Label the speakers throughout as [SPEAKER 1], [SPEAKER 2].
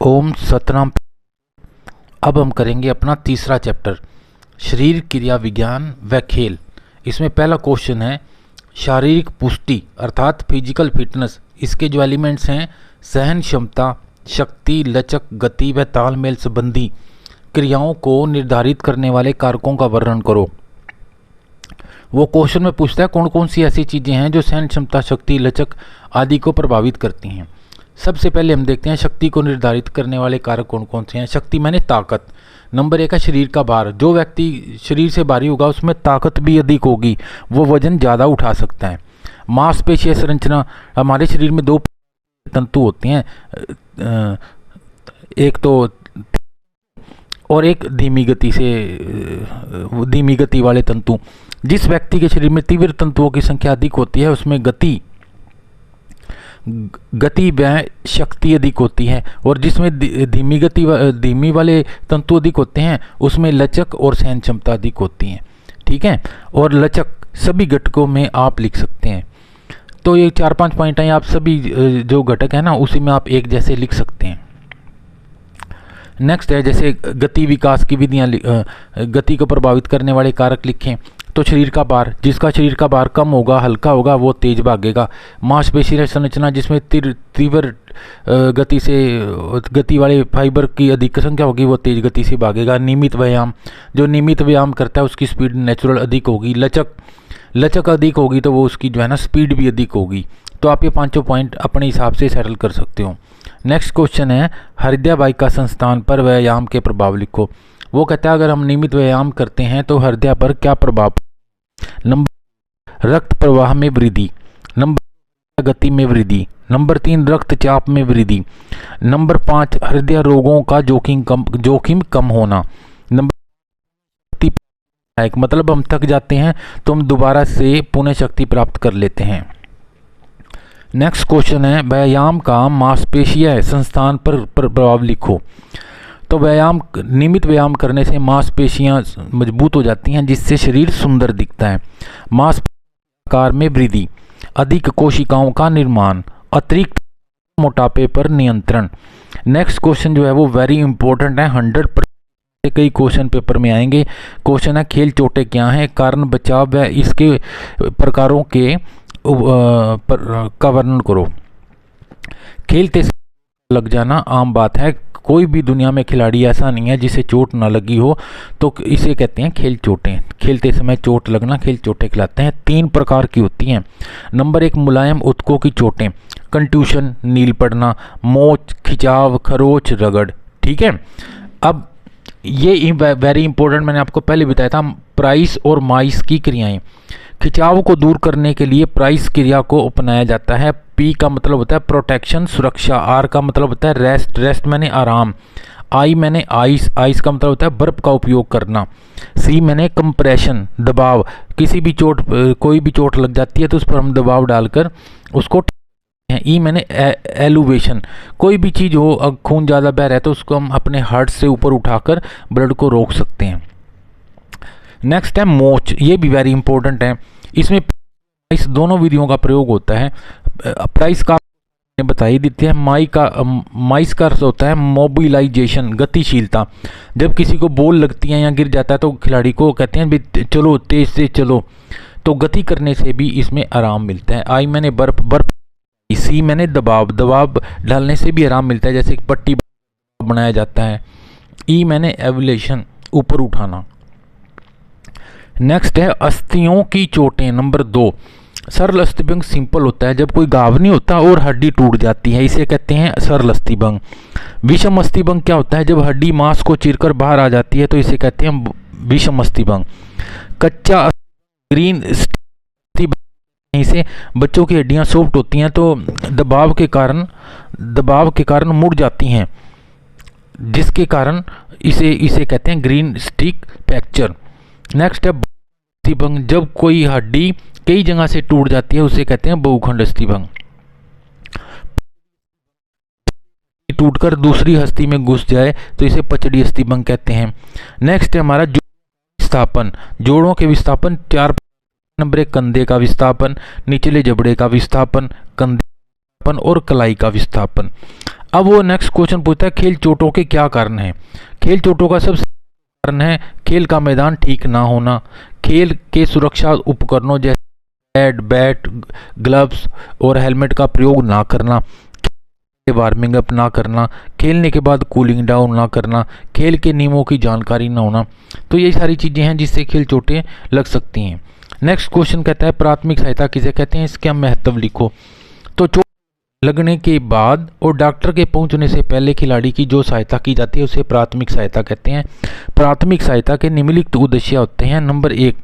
[SPEAKER 1] ओम सतनाम। अब हम करेंगे अपना तीसरा चैप्टर शरीर क्रिया विज्ञान व खेल। इसमें पहला क्वेश्चन है शारीरिक पुष्टि अर्थात फिजिकल फिटनेस। इसके जो एलिमेंट्स हैं सहन क्षमता, शक्ति, लचक, गति व तालमेल संबंधी क्रियाओं को निर्धारित करने वाले कारकों का वर्णन करो। वो क्वेश्चन में पूछता है कौन कौन सी ऐसी चीज़ें हैं जो सहन क्षमता, शक्ति, लचक आदि को प्रभावित करती हैं। सबसे पहले हम देखते हैं शक्ति को निर्धारित करने वाले कारक कौन कौन से हैं। शक्ति माने ताकत। नंबर एक है शरीर का भार। जो व्यक्ति शरीर से भारी होगा उसमें ताकत भी अधिक होगी, वो वजन ज़्यादा उठा सकता है। मांसपेशीय संरचना। हमारे शरीर में दो तंतु होते हैं, एक तो और एक धीमी गति वाले तंतु। जिस व्यक्ति के शरीर में तीव्र तंतुओं की संख्या अधिक होती है उसमें गति व शक्ति अधिक होती है, और जिसमें धीमी वाले तंतु अधिक होते हैं उसमें लचक और सहन क्षमता अधिक होती है। ठीक है, और लचक सभी घटकों में आप लिख सकते हैं। तो ये 4-5 पॉइंट हैं, आप सभी जो घटक है ना उसी में आप एक जैसे लिख सकते हैं। नेक्स्ट है जैसे गति विकास की विधियाँ। गति को प्रभावित करने वाले कारक लिखें। तो शरीर का भार, जिसका शरीर का भार कम होगा, हल्का होगा, वो तेज भागेगा। मांसपेशीय संरचना, जिसमें तीव्र गति वाले फाइबर की अधिक संख्या होगी वो तेज गति से भागेगा। नियमित व्यायाम, जो नियमित व्यायाम करता है उसकी स्पीड नेचुरल अधिक होगी। लचक अधिक होगी तो वो उसकी जो है ना स्पीड भी अधिक होगी। तो आप ये पांचों पॉइंट अपने हिसाब से सेटल कर सकते हो। नेक्स्ट क्वेश्चन है हृदय वाहिका संस्थान पर व्यायाम के प्रभाव लिखो। वो कहता है अगर हम नियमित व्यायाम करते हैं तो हृदय पर क्या प्रभाव। नंबर रक्त प्रवाह में वृद्धि। नंबर गति में वृद्धि। नंबर 3 रक्तचाप में वृद्धि। नंबर 5 हृदय रोगों का जोखिम कम होना। नंबर मतलब हम थक जाते हैं तो हम दोबारा से पुनः शक्ति प्राप्त कर लेते हैं। नेक्स्ट क्वेश्चन है व्यायाम का मांसपेशीय संस्थान पर प्रभाव लिखो। तो नियमित व्यायाम करने से मांसपेशियां मजबूत हो जाती हैं जिससे शरीर सुंदर दिखता है। मांसपेशियों में वृद्धि, अधिक कोशिकाओं का निर्माण, अतिरिक्त मोटापे पर नियंत्रण। नेक्स्ट क्वेश्चन जो है वो वेरी इंपॉर्टेंट है, 100% कई क्वेश्चन पेपर में आएंगे। क्वेश्चन है खेल चोटें क्या हैं, कारण बचाव व इसके प्रकारों के का वर्णन करो। खेलते लग जाना आम बात है, कोई भी दुनिया में खिलाड़ी ऐसा नहीं है जिसे चोट ना लगी हो, तो इसे कहते हैं खेल चोटें। खेलते समय चोट लगना खेल चोटें कहलाते हैं। 3 प्रकार की होती हैं। नंबर 1 मुलायम ऊतकों की चोटें, कंट्यूशन, नील पड़ना, मोच, खिंचाव, खरोच, रगड़। ठीक है, अब ये वेरी इंपॉर्टेंट, मैंने आपको पहले बताया था प्राइस और माइस की क्रियाएं। खिंचाव को दूर करने के लिए प्राइस क्रिया को अपनाया जाता है। पी का मतलब होता है प्रोटेक्शन, सुरक्षा। आर का मतलब होता है रेस्ट मैंने आराम। आई मैंने आइस का मतलब होता है बर्फ का उपयोग करना। सी मैंने कंप्रेशन, दबाव। कोई भी चोट लग जाती है तो उस पर हम दबाव डालकर उसको। ई मैंने एलुवेशन, कोई भी चीज़ हो, खून ज़्यादा बह रहा है तो उसको हम अपने हार्ट से ऊपर उठाकर ब्लड को रोक सकते हैं। नेक्स्ट है मोच, ये भी वेरी इंपॉर्टेंट है। इसमें इस दोनों विधियों का प्रयोग होता है। प्राइस का बताई देती है। माइस का अर्थ होता है मोबिलाइजेशन, गतिशीलता। जब किसी को बॉल लगती है या गिर जाता है तो खिलाड़ी को कहते हैं भी चलो, तेज से चलो, तो गति करने से भी इसमें आराम मिलता है। आई मैंने बर्फ। सी मैंने दबाव डालने से भी आराम मिलता है, जैसे पट्टी बनाया जाता है। ई मैंने एवुलेशन, ऊपर उठाना। नेक्स्ट है अस्थियों की चोटें। नंबर 2 सरल अस्थिभंग सिंपल होता है जब कोई घाव नहीं होता और हड्डी टूट जाती है, इसे कहते हैं सरल अस्थिभंग। विषम अस्थिभंग क्या होता है जब हड्डी मांस को चीरकर बाहर आ जाती है, तो इसे कहते हैं विषम अस्थिभंग। कच्चा ग्रीन अस्थिभंग से बच्चों की हड्डियां सॉफ्ट होती हैं तो दबाव के कारण मुड़ जाती हैं, जिसके कारण इसे कहते हैं ग्रीन स्टिक फ्रैक्चर। नेक्स्ट है अस्थिभंग, जब कोई हड्डी कई जगह से टूट जाती है उसे कहते हैं बहुखंड अस्थिभंग। टूटकर दूसरी हस्ती में घुस जाए तो इसे पचड़ी अस्थिभंग कहते हैं। नेक्स्ट है हमारा विस्थापन, जोड़ों के विस्थापन। 4 नंबर 1 कंधे का विस्थापन, निचले जबड़े का विस्थापन, कंधे और कलाई का विस्थापन। अब वो नेक्स्ट क्वेश्चन पूछता है खेल चोटों के क्या कारण हैं। खेल चोटों का सबसे कारण है खेल का मैदान ठीक ना होना, खेल के सुरक्षा उपकरणों जैसे पैड, बैट, ग्लव्स और हेलमेट का प्रयोग ना करना, वार्मिंग अप ना करना, खेलने के बाद कूलिंग डाउन ना करना, खेल के नियमों की जानकारी ना होना। तो ये सारी चीज़ें हैं जिससे खेल चोटें लग सकती हैं। नेक्स्ट क्वेश्चन कहता है प्राथमिक सहायता किसे कहते हैं, इसका महत्व लिखो। तो चोट लगने के बाद और डॉक्टर के पहुंचने से पहले खिलाड़ी की जो सहायता की जाती है उसे प्राथमिक सहायता कहते हैं। प्राथमिक सहायता के निम्नलिखित उद्देश्य होते हैं। नंबर 1,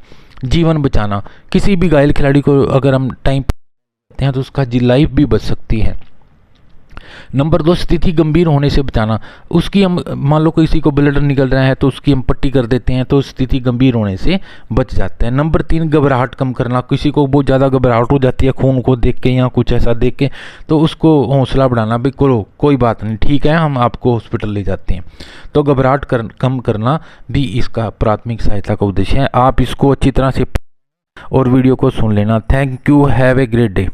[SPEAKER 1] जीवन बचाना। किसी भी घायल खिलाड़ी को अगर हम टाइम देते हैं तो उसका लाइफ भी बच सकती है। नंबर 2, स्थिति गंभीर होने से बचाना। उसकी हम मान लो किसी को ब्लड निकल रहा है तो उसकी हम पट्टी कर देते हैं तो स्थिति गंभीर होने से बच जाता है। नंबर 3, घबराहट कम करना। किसी को बहुत ज़्यादा घबराहट हो जाती है खून को देख के या कुछ ऐसा देख के, तो उसको हौसला बढ़ाना, भाई करो कोई बात नहीं, ठीक है हम आपको हॉस्पिटल ले जाते हैं। तो घबराहट कम करना भी इसका प्राथमिक सहायता का उद्देश्य है। आप इसको अच्छी तरह से और वीडियो को सुन लेना। Thank you, have a great day.